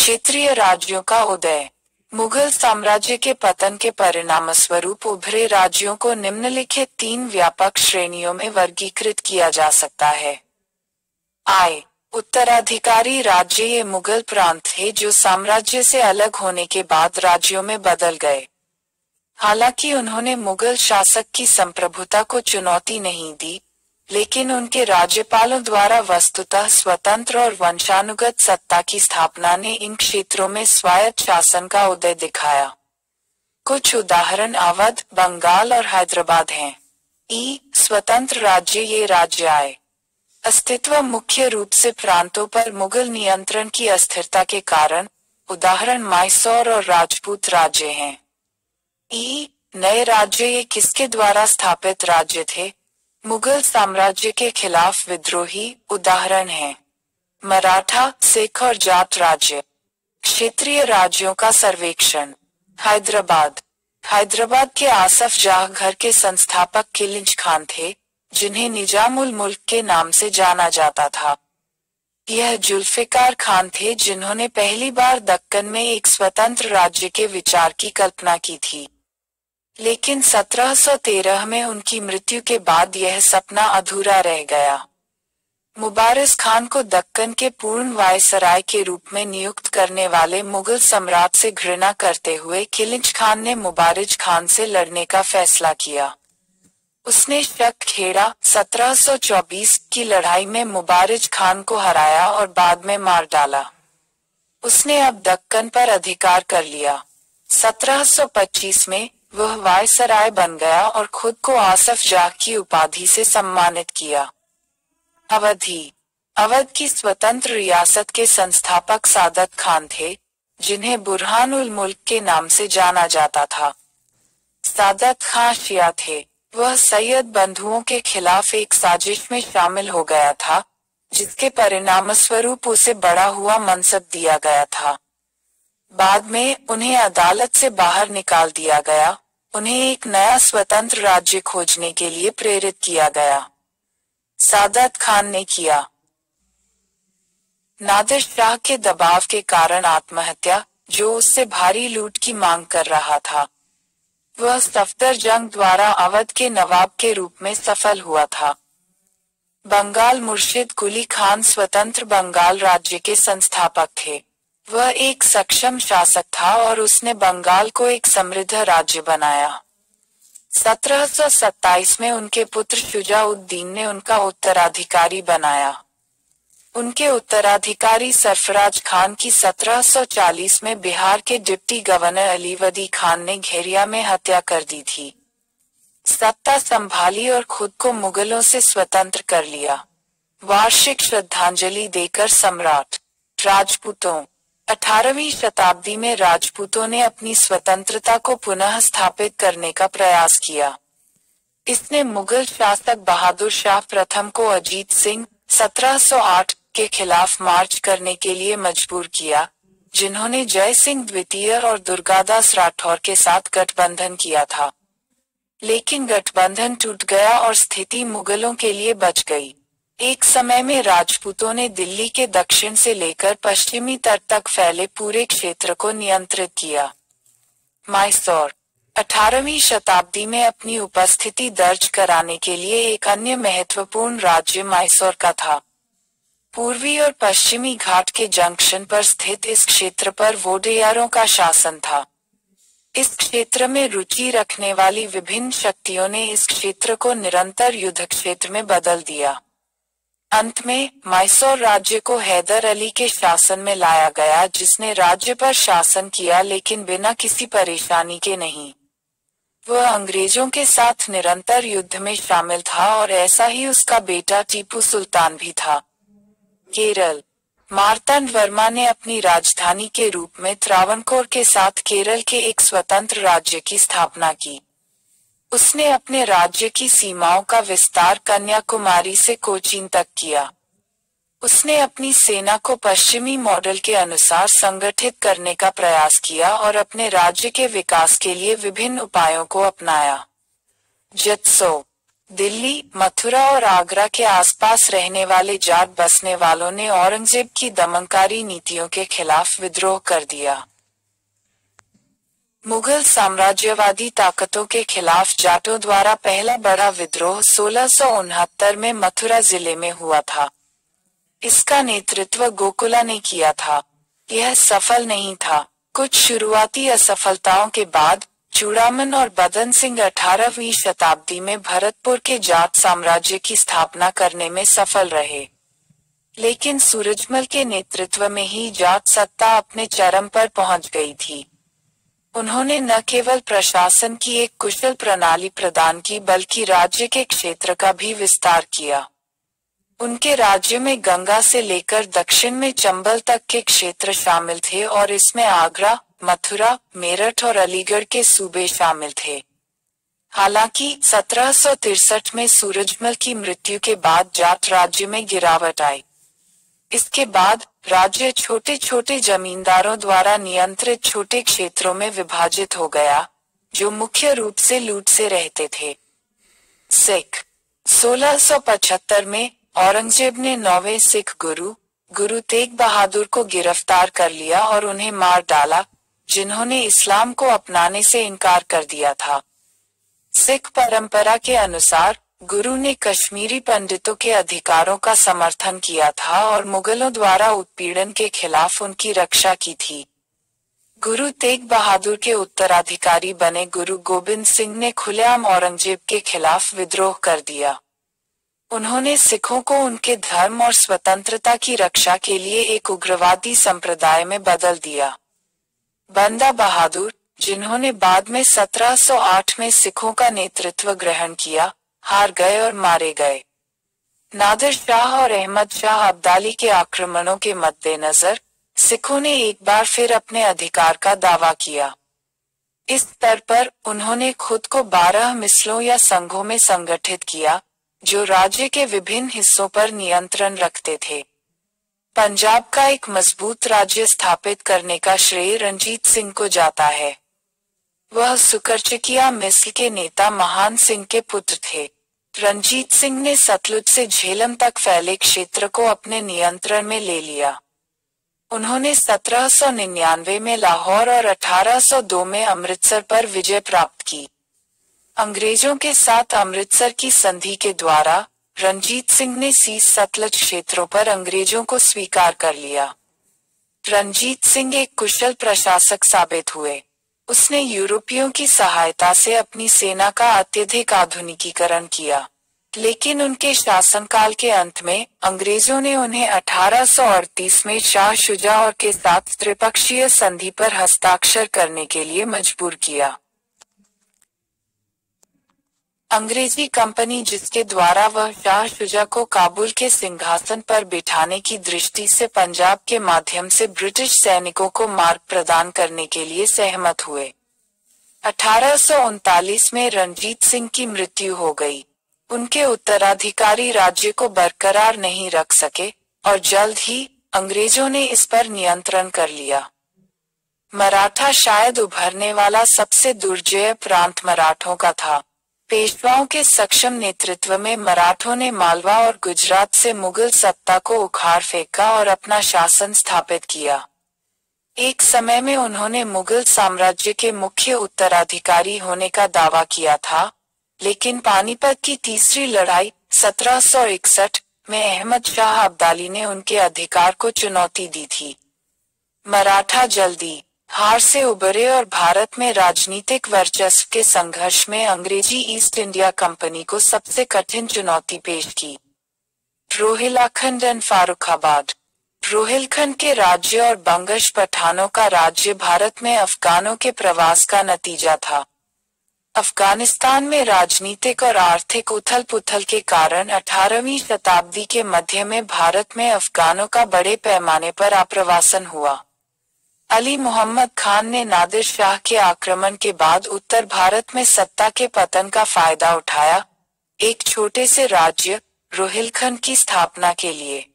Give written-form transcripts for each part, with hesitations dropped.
क्षेत्रीय राज्यों का उदय। मुगल साम्राज्य के पतन के परिणामस्वरूप उभरे राज्यों को निम्नलिखित 3 व्यापक श्रेणियों में वर्गीकृत किया जा सकता है। आय उत्तराधिकारी राज्य। ये मुगल प्रांत थे जो साम्राज्य से अलग होने के बाद राज्यों में बदल गए। हालांकि उन्होंने मुगल शासक की संप्रभुता को चुनौती नहीं दी, लेकिन उनके राज्यपालों द्वारा वस्तुतः स्वतंत्र और वंशानुगत सत्ता की स्थापना ने इन क्षेत्रों में स्वायत्त शासन का उदय दिखाया। कुछ उदाहरण अवध, बंगाल और हैदराबाद हैं। स्वतंत्र राज्य। ये राज्य आए अस्तित्व मुख्य रूप से प्रांतों पर मुगल नियंत्रण की अस्थिरता के कारण, उदाहरण मैसूर और राजपूत राज्य हैं। नए राज्य। ये किसके द्वारा स्थापित राज्य थे? मुगल साम्राज्य के खिलाफ विद्रोही, उदाहरण हैं मराठा, सिख और जाट राज्य। क्षेत्रीय राज्यों का सर्वेक्षण। हैदराबाद। हैदराबाद के आसफ जाह घर के संस्थापक खिलजी खान थे, जिन्हें निजामुल मुल्क के नाम से जाना जाता था। यह जुल्फिकार खान थे जिन्होंने पहली बार दक्कन में एक स्वतंत्र राज्य के विचार की कल्पना की थी, लेकिन 1713 में उनकी मृत्यु के बाद यह सपना अधूरा रह गया। मुबारज़ खान को दक्कन के पूर्ण वायसराय के रूप में नियुक्त करने वाले मुगल सम्राट से घृणा करते हुए खिलजी खान ने मुबारज़ खान से लड़ने का फैसला किया। उसने शक खेड़ा 1724 की लड़ाई में मुबारज़ खान को हराया और बाद में मार डाला। उसने अब दक्कन पर अधिकार कर लिया। 1725 में वह वायसराय बन गया और खुद को आसफ जाह की उपाधि से सम्मानित किया। अवधी। अवध की स्वतंत्र रियासत के संस्थापक सादत खान थे, जिन्हें बुरहानुल मुल्क के नाम से जाना जाता था। सादत खान शिया थे। वह सैयद बंधुओं के खिलाफ एक साजिश में शामिल हो गया था, जिसके परिणामस्वरूप उसे बढ़ा हुआ मनसब दिया गया था। बाद में उन्हें अदालत से बाहर निकाल दिया गया। उन्हें एक नया स्वतंत्र राज्य खोजने के लिए प्रेरित किया गया। सादत खान ने किया। नादिर शाह के दबाव के कारण आत्महत्या, जो उससे भारी लूट की मांग कर रहा था। वह सफदर जंग द्वारा अवध के नवाब के रूप में सफल हुआ था। बंगाल। मुर्शिद कुली खान स्वतंत्र बंगाल राज्य के संस्थापक थे। वह एक सक्षम शासक था और उसने बंगाल को एक समृद्ध राज्य बनाया। 1727 में उनके पुत्र शुजाउद्दीन ने उनका उत्तराधिकारी बनाया। उनके उत्तराधिकारी सरफराज खान की 1740 में बिहार के डिप्टी गवर्नर अलीवदी खान ने घेरिया में हत्या कर दी थी। सत्ता संभाली और खुद को मुगलों से स्वतंत्र कर लिया। वार्षिक श्रद्धांजलि देकर सम्राट। राजपूतों। 18वीं शताब्दी में राजपूतों ने अपनी स्वतंत्रता को पुनः स्थापित करने का प्रयास किया। इसने मुगल शासक बहादुर शाह प्रथम को अजीत सिंह 1708 के खिलाफ मार्च करने के लिए मजबूर किया, जिन्होंने जय सिंह द्वितीय और दुर्गादास राठौर के साथ गठबंधन किया था। लेकिन गठबंधन टूट गया और स्थिति मुगलों के लिए बच गई। एक समय में राजपूतों ने दिल्ली के दक्षिण से लेकर पश्चिमी तट तक फैले पूरे क्षेत्र को नियंत्रित किया। मैसूर। 18वीं शताब्दी में अपनी उपस्थिति दर्ज कराने के लिए एक अन्य महत्वपूर्ण राज्य मैसूर का था। पूर्वी और पश्चिमी घाट के जंक्शन पर स्थित इस क्षेत्र पर वोडेयारों का शासन था। इस क्षेत्र में रुचि रखने वाली विभिन्न शक्तियों ने इस क्षेत्र को निरंतर युद्ध क्षेत्र में बदल दिया। अंत में मैसूर राज्य को हैदर अली के शासन में लाया गया, जिसने राज्य पर शासन किया लेकिन बिना किसी परेशानी के नहीं। वह अंग्रेजों के साथ निरंतर युद्ध में शामिल था और ऐसा ही उसका बेटा टीपू सुल्तान भी था। केरल। मार्तंड वर्मा ने अपनी राजधानी के रूप में त्रावणकोर के साथ केरल के एक स्वतंत्र राज्य की स्थापना की। उसने अपने राज्य की सीमाओं का विस्तार कन्याकुमारी से कोचीन तक किया। उसने अपनी सेना को पश्चिमी मॉडल के अनुसार संगठित करने का प्रयास किया और अपने राज्य के विकास के लिए विभिन्न उपायों को अपनाया। जत्सो। दिल्ली, मथुरा और आगरा के आसपास रहने वाले जाट बसने वालों ने औरंगजेब की दमनकारी नीतियों के खिलाफ विद्रोह कर दिया। मुगल साम्राज्यवादी ताकतों के खिलाफ जाटों द्वारा पहला बड़ा विद्रोह 1669 में मथुरा जिले में हुआ था। इसका नेतृत्व गोकुला ने किया था। यह सफल नहीं था। कुछ शुरुआती असफलताओं के बाद चूड़ामन और बदन सिंह 18वीं शताब्दी में भरतपुर के जाट साम्राज्य की स्थापना करने में सफल रहे। लेकिन सूरजमल के नेतृत्व में ही जाट सत्ता अपने चरम पर पहुंच गई थी। उन्होंने न केवल प्रशासन की एक कुशल प्रणाली प्रदान की बल्कि राज्य के क्षेत्र का भी विस्तार किया। उनके राज्य में गंगा से लेकर दक्षिण में चंबल तक के क्षेत्र शामिल थे और इसमें आगरा, मथुरा, मेरठ और अलीगढ़ के सूबे शामिल थे। हालांकि 1763 में सूरजमल की मृत्यु के बाद जाट राज्य में गिरावट आई। इसके बाद राज्य छोटे छोटे जमींदारों द्वारा नियंत्रित छोटे क्षेत्रों में विभाजित हो गया, जो मुख्य रूप से लूट से रहते थे। सिख 1675 में औरंगजेब ने 9वें सिख गुरु तेग बहादुर को गिरफ्तार कर लिया और उन्हें मार डाला, जिन्होंने इस्लाम को अपनाने से इनकार कर दिया था। सिख परंपरा के अनुसार गुरु ने कश्मीरी पंडितों के अधिकारों का समर्थन किया था और मुगलों द्वारा उत्पीड़न के खिलाफ उनकी रक्षा की थी। गुरु तेग बहादुर के उत्तराधिकारी बने गुरु गोबिंद सिंह ने खुलेआम औरंगजेब के खिलाफ विद्रोह कर दिया। उन्होंने सिखों को उनके धर्म और स्वतंत्रता की रक्षा के लिए एक उग्रवादी संप्रदाय में बदल दिया। बंदा बहादुर, जिन्होंने बाद में 1708 में सिखों का नेतृत्व ग्रहण किया, हार गए और मारे गए। नादिर शाह और अहमद शाह अब्दाली के आक्रमणों के मद्देनजर सिखों ने एक बार फिर अपने अधिकार का दावा किया। इस स्तर पर उन्होंने खुद को 12 मिसलों या संघों में संगठित किया, जो राज्य के विभिन्न हिस्सों पर नियंत्रण रखते थे। पंजाब का एक मजबूत राज्य स्थापित करने का श्रेय रंजीत सिंह को जाता है। वह सुकरचकिया मिस्ल के नेता महान सिंह के पुत्र थे। रंजीत सिंह ने सतलुज से झेलम तक फैले क्षेत्र को अपने नियंत्रण में ले लिया। उन्होंने 1799 में लाहौर और 1802 में अमृतसर पर विजय प्राप्त की। अंग्रेजों के साथ अमृतसर की संधि के द्वारा रंजीत सिंह ने सीस सतलज क्षेत्रों पर अंग्रेजों को स्वीकार कर लिया। रंजीत सिंह एक कुशल प्रशासक साबित हुए। उसने यूरोपियों की सहायता से अपनी सेना का अत्यधिक आधुनिकीकरण किया, लेकिन उनके शासनकाल के अंत में अंग्रेजों ने उन्हें 1838 में शाह शुजा के साथ त्रिपक्षीय संधि पर हस्ताक्षर करने के लिए मजबूर किया। अंग्रेजी कंपनी, जिसके द्वारा वह शाह शुजा को काबुल के सिंहासन पर बिठाने की दृष्टि से पंजाब के माध्यम से ब्रिटिश सैनिकों को मार्ग प्रदान करने के लिए सहमत हुए। 1839 में रंजीत सिंह की मृत्यु हो गई। उनके उत्तराधिकारी राज्य को बरकरार नहीं रख सके और जल्द ही अंग्रेजों ने इस पर नियंत्रण कर लिया। मराठा शायद उभरने वाला सबसे दुर्जय प्रांत मराठों का था। पेशवाओं के सक्षम नेतृत्व में मराठों ने मालवा और गुजरात से मुगल सत्ता को उखाड़ फेंका और अपना शासन स्थापित किया। एक समय में उन्होंने मुगल साम्राज्य के मुख्य उत्तराधिकारी होने का दावा किया था, लेकिन पानीपत की तीसरी लड़ाई 1761 में अहमद शाह अब्दाली ने उनके अधिकार को चुनौती दी थी। मराठा जल्दी हार से उबरे और भारत में राजनीतिक वर्चस्व के संघर्ष में अंग्रेजी ईस्ट इंडिया कंपनी को सबसे कठिन चुनौती पेश की। रोहिलाखंड एंड फारुखाबाद। रोहिलखंड के राज्य और बंगश पठानों का राज्य भारत में अफगानों के प्रवास का नतीजा था। अफगानिस्तान में राजनीतिक और आर्थिक उथल पुथल के कारण 18वीं शताब्दी के मध्य में भारत में अफगानों का बड़े पैमाने पर आप्रवासन हुआ। अली मोहम्मद खान ने नादिर शाह के आक्रमण के बाद उत्तर भारत में सत्ता के पतन का फायदा उठाया, एक छोटे से राज्य रोहिलखंड की स्थापना के लिए।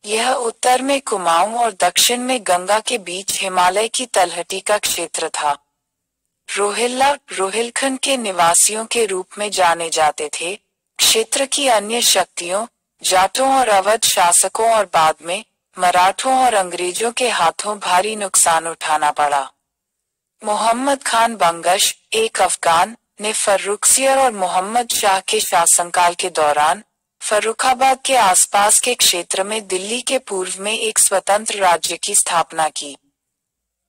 यह उत्तर में कुमाऊं और दक्षिण में गंगा के बीच हिमालय की तलहटी का क्षेत्र था। रोहिल्ला रोहिलखंड के निवासियों के रूप में जाने जाते थे, क्षेत्र की अन्य शक्तियों, जाटों और अवध शासकों और बाद में मराठों और अंग्रेजों के हाथों भारी नुकसान उठाना पड़ा। मोहम्मद खान बंगश, एक अफगान, ने फर्रुखसियर और मोहम्मद शाह के शासनकाल के दौरान फर्रुखाबाद के आसपास के क्षेत्र में दिल्ली के पूर्व में एक स्वतंत्र राज्य की स्थापना की।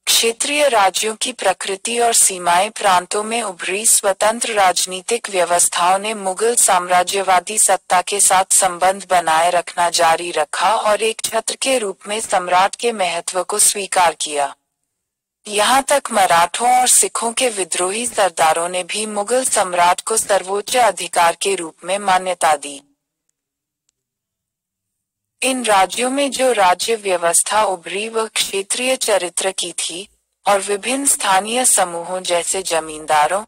क्षेत्रीय राज्यों की प्रकृति और सीमाएं प्रांतों में उभरी स्वतंत्र राजनीतिक व्यवस्थाओं ने मुगल साम्राज्यवादी सत्ता के साथ संबंध बनाए रखना जारी रखा और एक छत्र के रूप में सम्राट के महत्व को स्वीकार किया। यहाँ तक मराठों और सिखों के विद्रोही सरदारों ने भी मुगल सम्राट को सर्वोच्च अधिकार के रूप में मान्यता दी। इन राज्यों में जो राज्य व्यवस्था उभरी वह क्षेत्रीय चरित्र की थी और विभिन्न स्थानीय समूहों जैसे जमींदारों,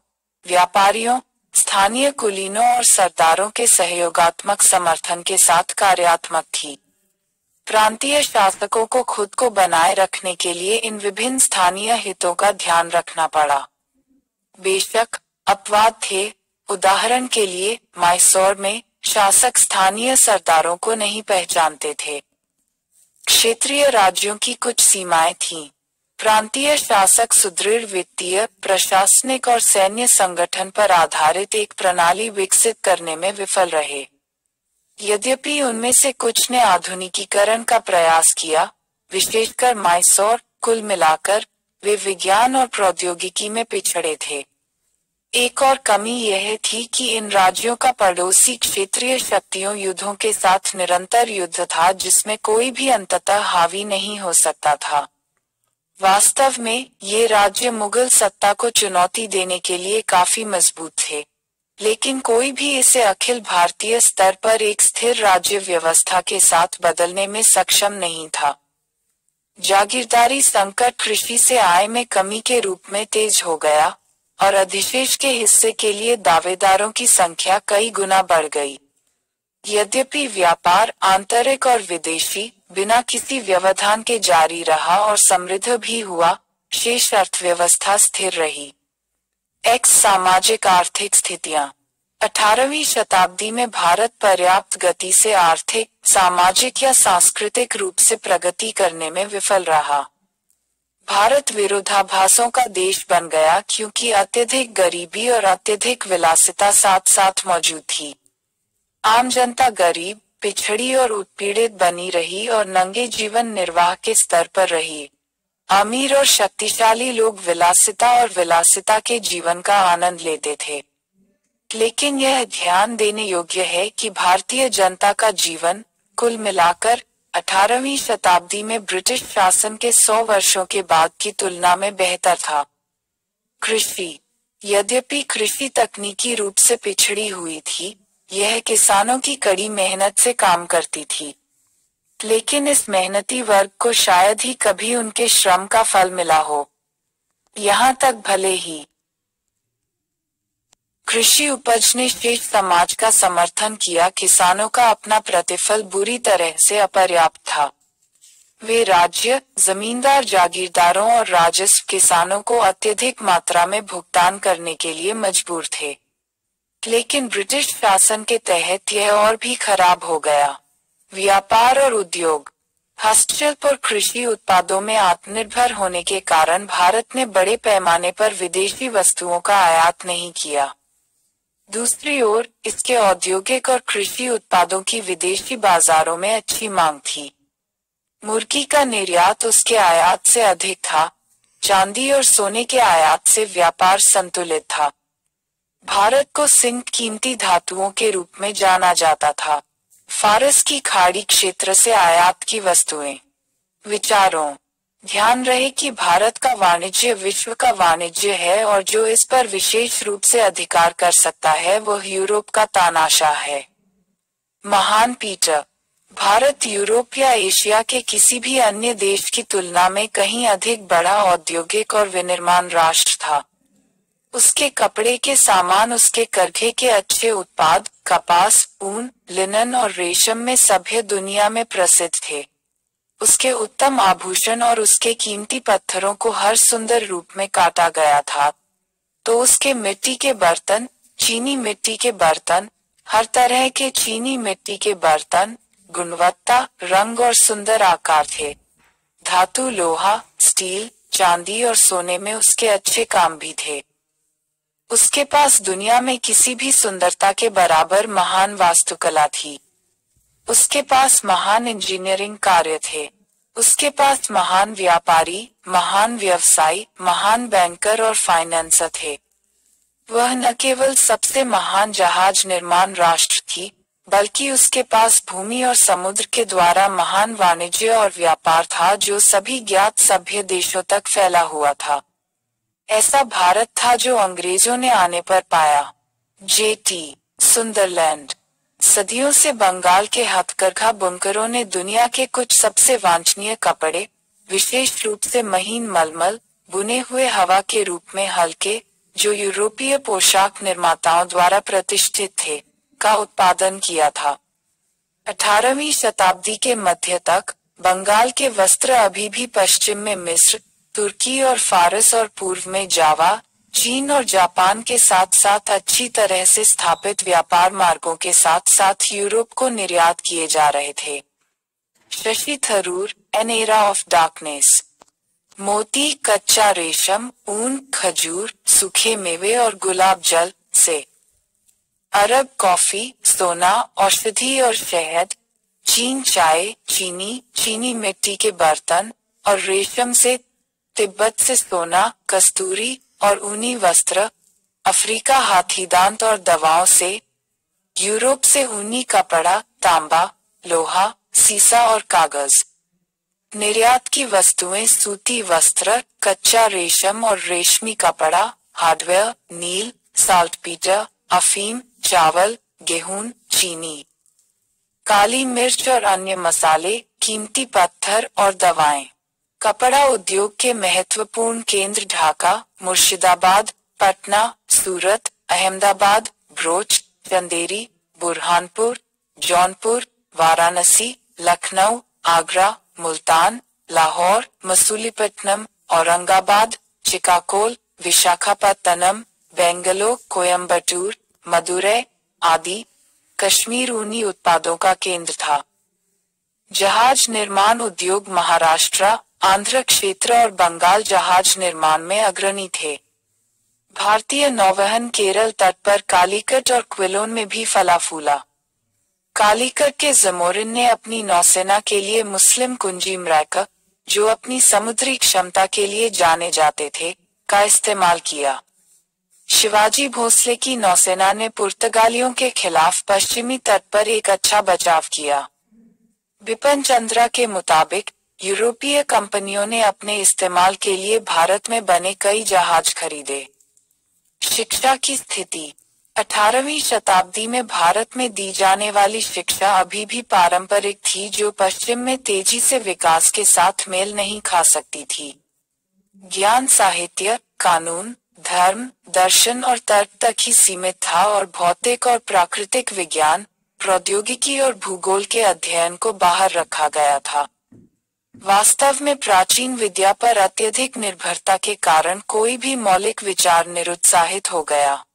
व्यापारियों, स्थानीय कुलीनों और सरदारों के सहयोगात्मक समर्थन के साथ कार्यात्मक थी। प्रांतीय शासकों को खुद को बनाए रखने के लिए इन विभिन्न स्थानीय हितों का ध्यान रखना पड़ा। बेशक अपवाद थे। उदाहरण के लिए मैसूर में शासक स्थानीय सरदारों को नहीं पहचानते थे। क्षेत्रीय राज्यों की कुछ सीमाएं थीं। प्रांतीय शासक सुदृढ़ वित्तीय, प्रशासनिक और सैन्य संगठन पर आधारित एक प्रणाली विकसित करने में विफल रहे। यद्यपि उनमें से कुछ ने आधुनिकीकरण का प्रयास किया, विशेषकर मैसूर, कुल मिलाकर वे विज्ञान और प्रौद्योगिकी में पिछड़े थे। एक और कमी यह थी कि इन राज्यों का पड़ोसी क्षेत्रीय शक्तियों युद्धों के साथ निरंतर युद्ध था जिसमें कोई भी अंततः हावी नहीं हो सकता था। वास्तव में ये राज्य मुगल सत्ता को चुनौती देने के लिए काफी मजबूत थे, लेकिन कोई भी इसे अखिल भारतीय स्तर पर एक स्थिर राज्य व्यवस्था के साथ बदलने में सक्षम नहीं था। जागीरदारी संकट कृषि से आय में कमी के रूप में तेज हो गया और अधिशेष के हिस्से के लिए दावेदारों की संख्या कई गुना बढ़ गई। यद्यपि व्यापार आंतरिक और विदेशी बिना किसी व्यवधान के जारी रहा और समृद्ध भी हुआ, शेष अर्थव्यवस्था स्थिर रही। सामाजिक आर्थिक स्थितियां 18वीं शताब्दी में भारत पर्याप्त गति से आर्थिक, सामाजिक या सांस्कृतिक रूप से प्रगति करने में विफल रहा। भारत विरोधाभासों का देश बन गया क्योंकि अत्यधिक गरीबी और अत्यधिक विलासिता साथ साथ मौजूद थी। आम जनता गरीब, पिछड़ी और उत्पीड़ित बनी रही और नंगे जीवन निर्वाह के स्तर पर रही। अमीर और शक्तिशाली लोग विलासिता और विलासिता के जीवन का आनंद लेते थे। लेकिन यह ध्यान देने योग्य है कि भारतीय जनता का जीवन कुल मिलाकर 18वीं शताब्दी में ब्रिटिश शासन के 100 वर्षों के बाद की तुलना में बेहतर था। कृषि, यद्यपि कृषि तकनीकी रूप से पिछड़ी हुई थी, यह किसानों की कड़ी मेहनत से काम करती थी। लेकिन इस मेहनती वर्ग को शायद ही कभी उनके श्रम का फल मिला हो। यहाँ तक भले ही कृषि उपज ने शेष समाज का समर्थन किया, किसानों का अपना प्रतिफल बुरी तरह से अपर्याप्त था। वे राज्य, जमींदार, जागीरदारों और राजस्व किसानों को अत्यधिक मात्रा में भुगतान करने के लिए मजबूर थे। लेकिन ब्रिटिश शासन के तहत यह और भी खराब हो गया। व्यापार और उद्योग, हस्तशिल्प और कृषि उत्पादों में आत्मनिर्भर होने के कारण भारत ने बड़े पैमाने पर विदेशी वस्तुओं का आयात नहीं किया। दूसरी ओर इसके औद्योगिक और कृषि उत्पादों की विदेशी बाजारों में अच्छी मांग थी। मुर्गी का निर्यात उसके आयात से अधिक था। चांदी और सोने के आयात से व्यापार संतुलित था। भारत को सिंक कीमती धातुओं के रूप में जाना जाता था। फारस की खाड़ी क्षेत्र से आयात की वस्तुएं। विचारों, ध्यान रहे कि भारत का वाणिज्य विश्व का वाणिज्य है और जो इस पर विशेष रूप से अधिकार कर सकता है वह यूरोप का तानाशाह है। महान पीटर, भारत यूरोप या एशिया के किसी भी अन्य देश की तुलना में कहीं अधिक बड़ा औद्योगिक और विनिर्माण राष्ट्र था। उसके कपड़े के सामान, उसके करघे के अच्छे उत्पाद, कपास, ऊन, लिनन और रेशम में सभ्य दुनिया में प्रसिद्ध थे। उसके उत्तम आभूषण और उसके कीमती पत्थरों को हर सुंदर रूप में काटा गया था। तो उसके मिट्टी के बर्तन, चीनी मिट्टी के बर्तन, हर तरह के चीनी मिट्टी के बर्तन, गुणवत्ता, रंग और सुंदर आकार थे। धातु, लोहा, स्टील, चांदी और सोने में उसके अच्छे काम भी थे। उसके पास दुनिया में किसी भी सुंदरता के बराबर महान वास्तुकला थी। उसके पास महान इंजीनियरिंग कार्य थे। उसके पास महान व्यापारी, महान व्यवसायी, महान बैंकर और फाइनेंसर थे। वह न केवल सबसे महान जहाज निर्माण राष्ट्र थी, बल्कि उसके पास भूमि और समुद्र के द्वारा महान वाणिज्य और व्यापार था जो सभी ज्ञात सभ्य देशों तक फैला हुआ था। ऐसा भारत था जो अंग्रेजों ने आने पर पाया। J.T. सुंदरलैंड। सदियों से बंगाल के हथकरघा बुनकरों ने दुनिया के कुछ सबसे वांछनीय कपड़े, विशेष रूप से महीन मलमल, बुने हुए हवा के रूप में हल्के, जो यूरोपीय पोशाक निर्माताओं द्वारा प्रतिष्ठित थे, का उत्पादन किया था। 18वीं शताब्दी के मध्य तक बंगाल के वस्त्र अभी भी पश्चिम में मिस्र, तुर्की और फारस और पूर्व में जावा, चीन और जापान के साथ साथ अच्छी तरह से स्थापित व्यापार मार्गों के साथ साथ यूरोप को निर्यात किए जा रहे थे। Shashi Tharoor, an era of darkness. मोती, कच्चा रेशम, ऊन, खजूर, सूखे मेवे और गुलाब जल से। अरब कॉफी, सोना, औषधि और शहद। चीन चाय, चीनी, चीनी मिट्टी के बर्तन और रेशम से। तिब्बत से सोना, कस्तूरी और ऊनी वस्त्र। अफ्रीका हाथीदांत और दवाओं से। यूरोप से ऊनी कपड़ा, तांबा, लोहा, सीसा और कागज। निर्यात की वस्तुएं सूती वस्त्र, कच्चा रेशम और रेशमी कपड़ा, हार्डवेयर, नील, साल्टपीटर, अफीम, चावल, गेहूं, चीनी, काली मिर्च और अन्य मसाले, कीमती पत्थर और दवाएं। कपड़ा उद्योग के महत्वपूर्ण केंद्र ढाका, मुर्शिदाबाद, पटना, सूरत, अहमदाबाद, भरूच, चंदेरी, बुरहानपुर, जौनपुर, वाराणसी, लखनऊ, आगरा, मुल्तान, लाहौर, मसूलीपट्टनम, औरंगाबाद, चिकाकोल, विशाखापत्तनम, बेंगलोर, कोयम्बटूर, मदुरै आदि। कश्मीर ऊनी उत्पादों का केंद्र था। जहाज निर्माण उद्योग महाराष्ट्र, आंध्र क्षेत्र और बंगाल जहाज निर्माण में अग्रणी थे। भारतीय नौवहन केरल तट पर कालीकट और क्विलोन में भी फला फूला। कालीकट के जमोरिन ने अपनी नौसेना के लिए मुस्लिम कुंजी मरैक, जो अपनी समुद्री क्षमता के लिए जाने जाते थे, का इस्तेमाल किया। शिवाजी भोसले की नौसेना ने पुर्तगालियों के खिलाफ पश्चिमी तट पर एक अच्छा बचाव किया। बिपिन चंद्रा के मुताबिक यूरोपीय कंपनियों ने अपने इस्तेमाल के लिए भारत में बने कई जहाज खरीदे। शिक्षा की स्थिति। 18वीं शताब्दी में भारत में दी जाने वाली शिक्षा अभी भी पारंपरिक थी, जो पश्चिम में तेजी से विकास के साथ मेल नहीं खा सकती थी। ज्ञान साहित्य, कानून, धर्म, दर्शन और तर्क तक ही सीमित था और भौतिक और प्राकृतिक विज्ञान, प्रौद्योगिकी और भूगोल के अध्ययन को बाहर रखा गया था। वास्तव में प्राचीन विद्या पर अत्यधिक निर्भरता के कारण कोई भी मौलिक विचार निरुत्साहित हो गया।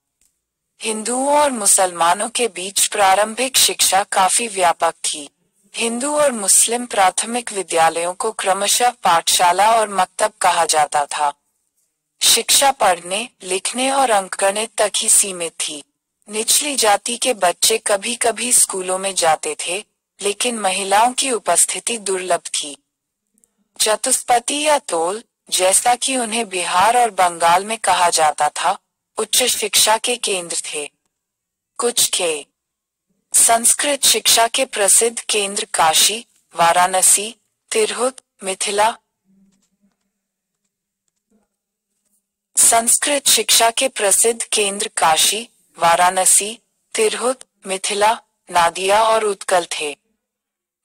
हिंदुओं और मुसलमानों के बीच प्रारंभिक शिक्षा काफी व्यापक थी। हिंदू और मुस्लिम प्राथमिक विद्यालयों को क्रमशः पाठशाला और मक्तब कहा जाता था। शिक्षा पढ़ने, लिखने और अंकगणित तक ही सीमित थी। निचली जाति के बच्चे कभी कभी स्कूलों में जाते थे, लेकिन महिलाओं की उपस्थिति दुर्लभ थी। चतुष्पति या तोल, जैसा कि उन्हें बिहार और बंगाल में कहा जाता था, उच्च शिक्षा के केंद्र थे। कुछ के संस्कृत शिक्षा के प्रसिद्ध केंद्र काशी, वाराणसी, तिरहुत, मिथिला। संस्कृत शिक्षा के प्रसिद्ध केंद्र काशी, वाराणसी, तिरहुत, मिथिला, नादिया और उत्कल थे।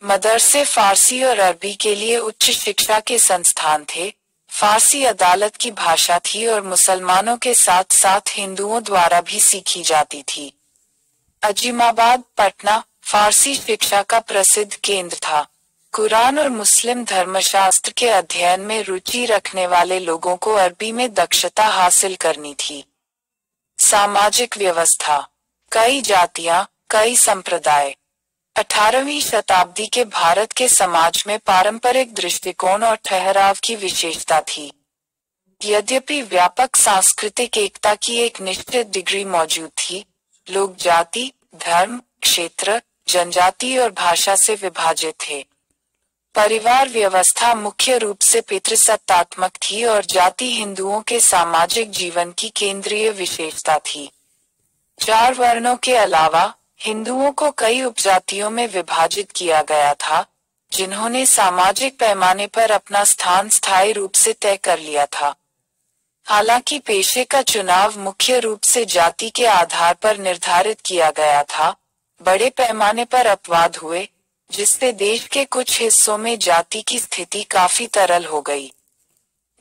मदरसे फारसी और अरबी के लिए उच्च शिक्षा के संस्थान थे। फारसी अदालत की भाषा थी और मुसलमानों के साथ साथ हिंदुओं द्वारा भी सीखी जाती थी। अजीमाबाद, पटना, फारसी शिक्षा का प्रसिद्ध केंद्र था। कुरान और मुस्लिम धर्मशास्त्र के अध्ययन में रुचि रखने वाले लोगों को अरबी में दक्षता हासिल करनी थी। सामाजिक व्यवस्था। कई जातियां, कई संप्रदाय। 18वीं शताब्दी के भारत के समाज में पारंपरिक दृष्टिकोण और ठहराव की विशेषता थी। यद्यपि व्यापक सांस्कृतिक एकता की एक निश्चित डिग्री मौजूद थी, लोग जाति, धर्म, क्षेत्र, जनजाति और भाषा से विभाजित थे। परिवार व्यवस्था मुख्य रूप से पितृसत्तात्मक थी और जाति हिंदुओं के सामाजिक जीवन की केंद्रीय विशेषता थी। 4 वर्णों के अलावा हिंदुओं को कई उपजातियों में विभाजित किया गया था, जिन्होंने सामाजिक पैमाने पर अपना स्थान स्थायी रूप से तय कर लिया था। हालांकि पेशे का चुनाव मुख्य रूप से जाति के आधार पर निर्धारित किया गया था, बड़े पैमाने पर अपवाद हुए, जिससे देश के कुछ हिस्सों में जाति की स्थिति काफी तरल हो गई।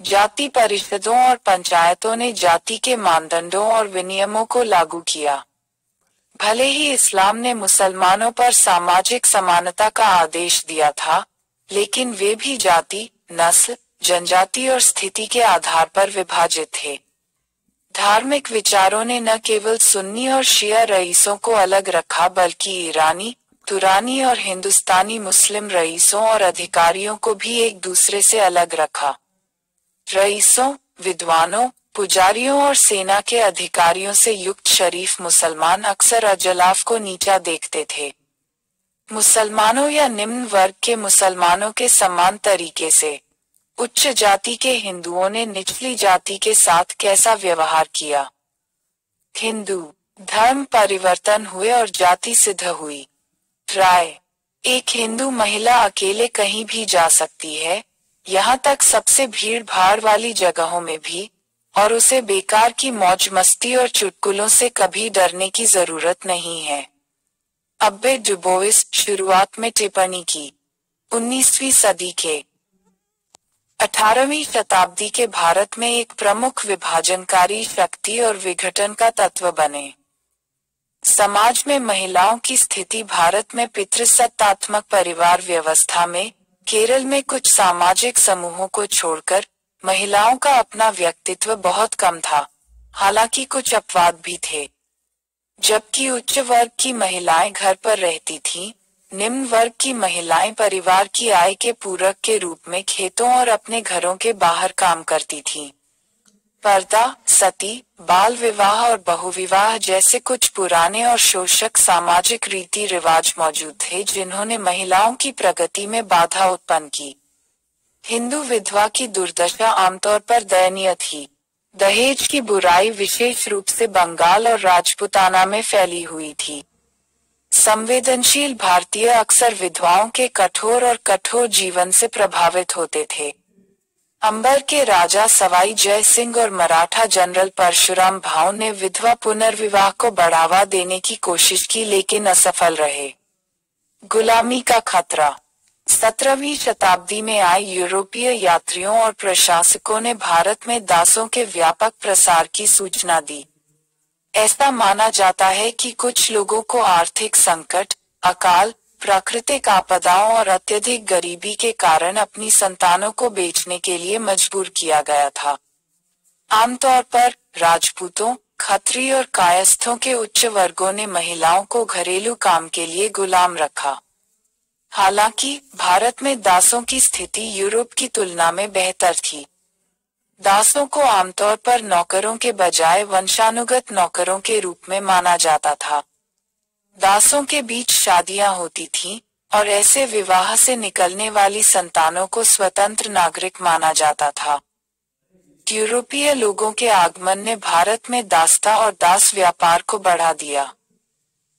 जाति परिषदों और पंचायतों ने जाति के मानदंडों और विनियमों को लागू किया। भले ही इस्लाम ने मुसलमानों पर सामाजिक समानता का आदेश दिया था, लेकिन वे भी जाति, नस्ल, जनजाति और स्थिति के आधार पर विभाजित थे। धार्मिक विचारों ने न केवल सुन्नी और शिया रईसों को अलग रखा, बल्कि ईरानी, तुरानी और हिंदुस्तानी मुस्लिम रईसों और अधिकारियों को भी एक दूसरे से अलग रखा। रईसों, विद्वानों, पुजारियों और सेना के अधिकारियों से युक्त शरीफ मुसलमान अक्सर अजलाफ को नीचा देखते थे। मुसलमानों या निम्न वर्ग के मुसलमानों के समान तरीके से उच्च जाति के हिंदुओं ने निचली जाति के साथ कैसा व्यवहार किया। हिंदू धर्म परिवर्तन हुए और जाति सिद्ध हुई। राय: एक हिंदू महिला अकेले कहीं भी जा सकती है, यहाँ तक सबसे भीड़ भाड़ वाली जगहों में भी, और उसे बेकार की मौज मस्ती और चुटकुलों से कभी डरने की जरूरत नहीं है। अब्बे डुबोइस शुरुआत में टिप्पणी की। 19वीं सदी के 18वीं शताब्दी के भारत में एक प्रमुख विभाजनकारी शक्ति और विघटन का तत्व बने। समाज में महिलाओं की स्थिति भारत में पितृसत्तात्मक परिवार व्यवस्था में, केरल में कुछ सामाजिक समूहों को छोड़कर, महिलाओं का अपना व्यक्तित्व बहुत कम था, हालांकि कुछ अपवाद भी थे। जबकि उच्च वर्ग की महिलाएं घर पर रहती थीं, निम्न वर्ग की महिलाएं परिवार की आय के पूरक के रूप में खेतों और अपने घरों के बाहर काम करती थीं। पर्दा, सती, बाल विवाह और बहुविवाह जैसे कुछ पुराने और शोषक सामाजिक रीति रिवाज मौजूद थे, जिन्होंने महिलाओं की प्रगति में बाधा उत्पन्न की। हिंदू विधवा की दुर्दशा आमतौर पर दयनीय थी। दहेज की बुराई विशेष रूप से बंगाल और राजपूताना में फैली हुई थी। संवेदनशील भारतीय अक्सर विधवाओं के कठोर जीवन से प्रभावित होते थे। अंबर के राजा सवाई जय सिंह और मराठा जनरल परशुराम भाऊ ने विधवा पुनर्विवाह को बढ़ावा देने की कोशिश की, लेकिन असफल रहे। गुलामी का खतरा। 17वीं शताब्दी में आए यूरोपीय यात्रियों और प्रशासकों ने भारत में दासों के व्यापक प्रसार की सूचना दी। ऐसा माना जाता है कि कुछ लोगों को आर्थिक संकट, अकाल, प्राकृतिक आपदाओं और अत्यधिक गरीबी के कारण अपनी संतानों को बेचने के लिए मजबूर किया गया था। आमतौर पर राजपूतों, खत्री और कायस्थों के उच्च वर्गों ने महिलाओं को घरेलू काम के लिए गुलाम रखा। हालांकि भारत में दासों की स्थिति यूरोप की तुलना में बेहतर थी। दासों को आमतौर पर नौकरों के बजाय वंशानुगत नौकरों के रूप में माना जाता था। दासों के बीच शादियां होती थीं, और ऐसे विवाह से निकलने वाली संतानों को स्वतंत्र नागरिक माना जाता था। यूरोपीय लोगों के आगमन ने भारत में दासता और दास व्यापार को बढ़ा दिया।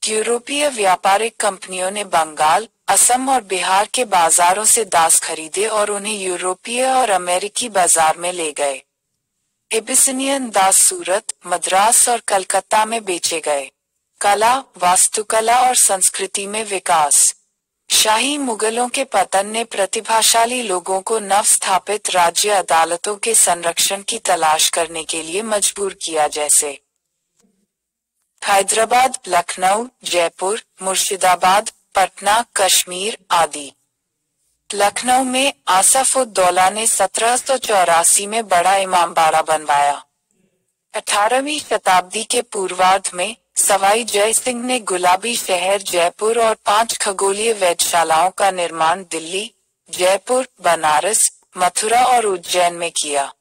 यूरोपीय व्यापारिक कंपनियों ने बंगाल, असम और बिहार के बाजारों से दास खरीदे और उन्हें यूरोपीय और अमेरिकी बाजार में ले गए। एबिसिनियन दास सूरत, मद्रास और कलकत्ता में बेचे गए। कला, वास्तुकला और संस्कृति में विकास। शाही मुगलों के पतन ने प्रतिभाशाली लोगों को नव स्थापित राज्य अदालतों के संरक्षण की तलाश करने के लिए मजबूर किया, जैसे हैदराबाद, लखनऊ, जयपुर, मुर्शिदाबाद, पटना, कश्मीर आदि। लखनऊ में आसफ-उद-दौला ने 1784 में बड़ा इमामबाड़ा बनवाया। 18वीं शताब्दी के पूर्वार्ध में सवाई जय सिंह ने गुलाबी शहर जयपुर और 5 खगोलीय वेधशालाओं का निर्माण दिल्ली, जयपुर, बनारस, मथुरा और उज्जैन में किया।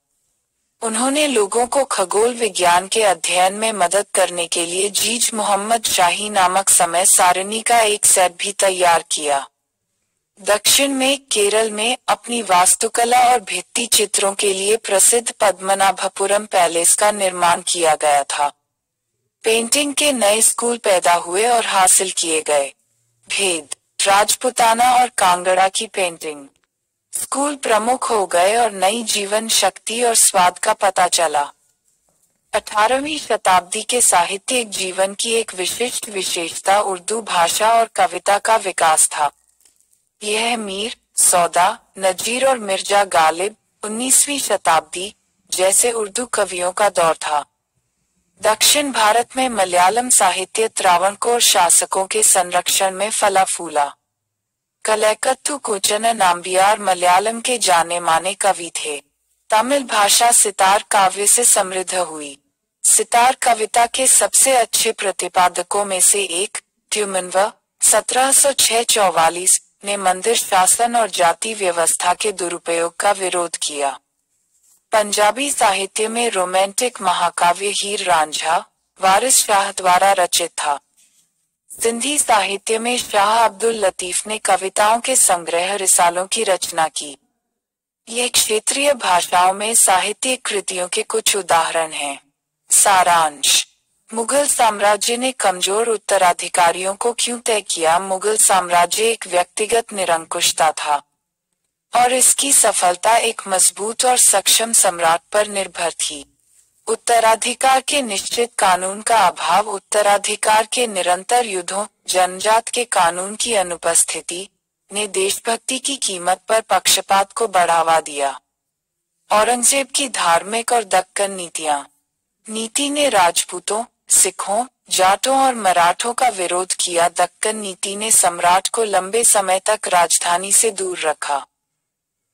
उन्होंने लोगों को खगोल विज्ञान के अध्ययन में मदद करने के लिए जीज मोहम्मद शाही नामक समय सारणी का एक सेट भी तैयार किया। दक्षिण में केरल में अपनी वास्तुकला और भित्ति चित्रों के लिए प्रसिद्ध पद्मनाभपुरम पैलेस का निर्माण किया गया था। पेंटिंग के नए स्कूल पैदा हुए और हासिल किए गए। भेद, राजपुताना और कांगड़ा की पेंटिंग स्कूल प्रमुख हो गए और नई जीवन शक्ति और स्वाद का पता चला। 18वीं शताब्दी के साहित्यिक जीवन की एक विशिष्ट विशेषता उर्दू भाषा और कविता का विकास था। यह मीर, सौदा, नजीर और मिर्जा गालिब 19वीं शताब्दी जैसे उर्दू कवियों का दौर था। दक्षिण भारत में मलयालम साहित्य त्रावणकोर शासकों के संरक्षण में फला फूला। कलैकत्तु कोचन नाम्बियार मलयालम के जाने माने कवि थे। तमिल भाषा सितार काव्य से समृद्ध हुई। सितार कविता के सबसे अच्छे प्रतिपादकों में से एक, ट्यूमनव 1706-44 ने मंदिर शासन और जाति व्यवस्था के दुरुपयोग का विरोध किया। पंजाबी साहित्य में रोमांटिक महाकाव्य हीर रांझा वारिस शाह द्वारा रचित था। सिंधी साहित्य में शाह अब्दुल लतीफ ने कविताओं के संग्रह रिसालों की रचना की। ये क्षेत्रीय भाषाओं में साहित्यिक कृतियों के कुछ उदाहरण हैं। सारांश, मुगल साम्राज्य ने कमजोर उत्तराधिकारियों को क्यों तय किया? मुगल साम्राज्य एक व्यक्तिगत निरंकुशता था और इसकी सफलता एक मजबूत और सक्षम सम्राट पर निर्भर थी। उत्तराधिकार के निश्चित कानून का अभाव, उत्तराधिकार के निरंतर युद्धों, जन्मजात के कानून की अनुपस्थिति ने देशभक्ति की कीमत पर पक्षपात को बढ़ावा दिया। औरंगजेब की धार्मिक और दक्कन नीति ने राजपूतों, सिखों, जाटों और मराठों का विरोध किया। दक्कन नीति ने सम्राट को लंबे समय तक राजधानी से दूर रखा।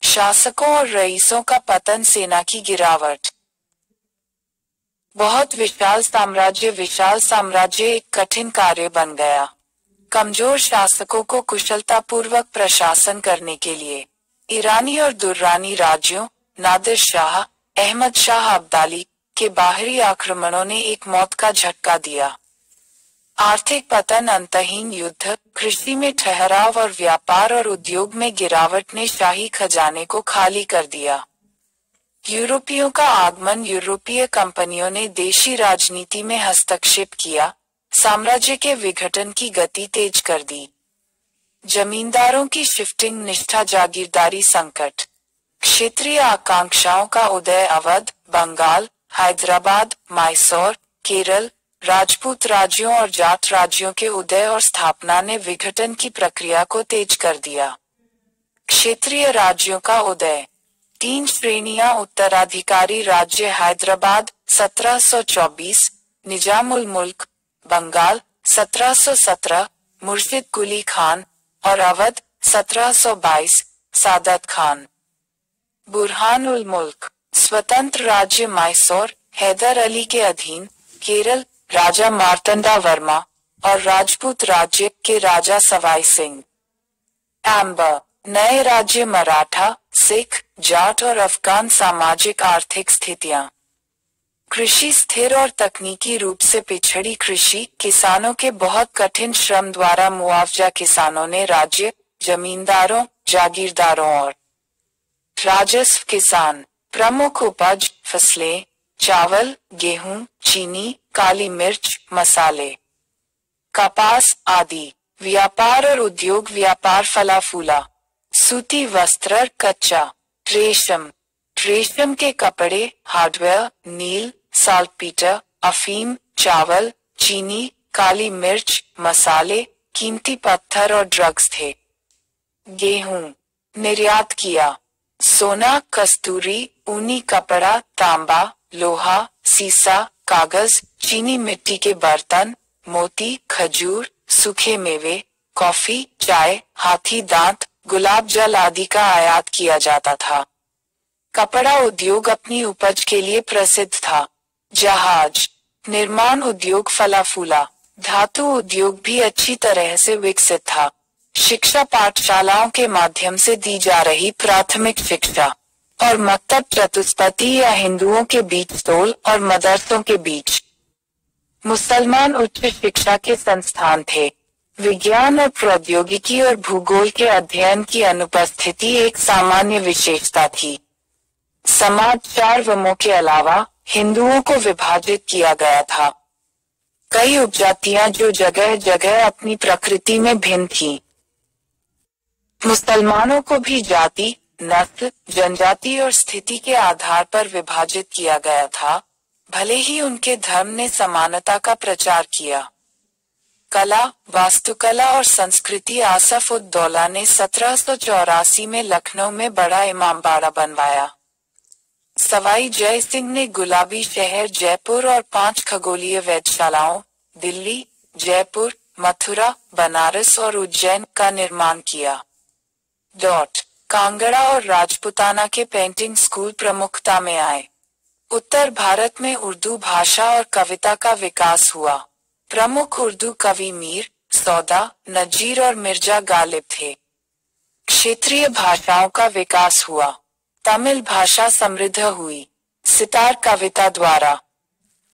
शासकों और रईसों का पतन, सेना की गिरावट। बहुत विशाल साम्राज्य एक कठिन कार्य बन गया। कमजोर शासकों को कुशलतापूर्वक प्रशासन करने के लिए ईरानी और दुर्रानी राज्यों, नादिर शाह, अहमद शाह अब्दाली के बाहरी आक्रमणों ने एक मौत का झटका दिया। आर्थिक पतन, अंतहीन युद्ध, कृषि में ठहराव और व्यापार और उद्योग में गिरावट ने शाही खजाने को खाली कर दिया। यूरोपियों का आगमन, यूरोपीय कंपनियों ने देशी राजनीति में हस्तक्षेप किया, साम्राज्य के विघटन की गति तेज कर दी। जमींदारों की शिफ्टिंग, निष्ठा, जागीरदारी संकट, क्षेत्रीय आकांक्षाओं का उदय, अवध, बंगाल, हैदराबाद, मैसूर, केरल, राजपूत राज्यों और जाट राज्यों के उदय और स्थापना ने विघटन की प्रक्रिया को तेज कर दिया। क्षेत्रीय राज्यों का उदय, 3 श्रेणियां, उत्तराधिकारी राज्य हैदराबाद 1724, निजामुल मुल्क बंगाल 1717, मुर्शिद कुली खान और अवध 1722, सादत खान। बुरहान उल मुल्क स्वतंत्र राज्य मैसूर हैदर अली के अधीन, केरल राजा मार्तंडा वर्मा और राजपूत राज्य के राजा सवाई सिंह। एम्बर नए राज्य मराठा, सिख, जाट और अफगान। सामाजिक आर्थिक स्थितियां, कृषि स्थिर और तकनीकी रूप से पिछड़ी कृषि, किसानों के बहुत कठिन श्रम द्वारा मुआवजा किसानों ने राज्य, जमींदारों, जागीरदारों और राजस्व किसान। प्रमुख उपज फसलें, चावल, गेहूं, चीनी, काली मिर्च, मसाले, कपास आदि। व्यापार और उद्योग, व्यापार फला फूला। सूती वस्त्र, कच्चा रेशम, रेशम के कपड़े, हार्डवेयर, नील, साल्टपीटर, अफीम, चावल, चीनी, काली मिर्च, मसाले, कीमती पत्थर और ड्रग्स थे। गेहूं निर्यात किया। सोना, कस्तूरी, ऊनी कपड़ा, तांबा, लोहा, सीसा, कागज, चीनी मिट्टी के बर्तन, मोती, खजूर, सूखे मेवे, कॉफी, चाय, हाथी दांत, गुलाब जल आदि का आयात किया जाता था। कपड़ा उद्योग अपनी उपज के लिए प्रसिद्ध था। जहाज निर्माण उद्योग फला फूला। धातु उद्योग भी अच्छी तरह से विकसित था। शिक्षा पाठशालाओं के माध्यम से दी जा रही प्राथमिक शिक्षा और मकतब चतुष्पति या हिंदुओं के बीच तोल और मदरसों के बीच मुसलमान उच्च शिक्षा के संस्थान थे। विज्ञान और प्रौद्योगिकी और भूगोल के अध्ययन की अनुपस्थिति एक सामान्य विशेषता थी। समाज 4 वमों के अलावा हिंदुओं को विभाजित किया गया था। कई उपजातियां जो जगह जगह अपनी प्रकृति में भिन्न थीं। मुसलमानों को भी जाति, नस्ल, जनजाति और स्थिति के आधार पर विभाजित किया गया था, भले ही उनके धर्म ने समानता का प्रचार किया। कला, वास्तुकला और संस्कृति। आसफ उद दौला ने 1784 में लखनऊ में बड़ा इमामबाड़ा बनवाया। सवाई जय सिंह ने गुलाबी शहर जयपुर और 5 खगोलीय वेधशालाओं दिल्ली, जयपुर, मथुरा, बनारस और उज्जैन का निर्माण किया। कांगड़ा और राजपुताना के पेंटिंग स्कूल प्रमुखता में आए। उत्तर भारत में उर्दू भाषा और कविता का विकास हुआ। प्रमुख उर्दू कवि मीर, सौदा, नजीर और मिर्जा गालिब थे। क्षेत्रीय भाषाओं का विकास हुआ। तमिल भाषा समृद्ध हुई। सितार कविता द्वारा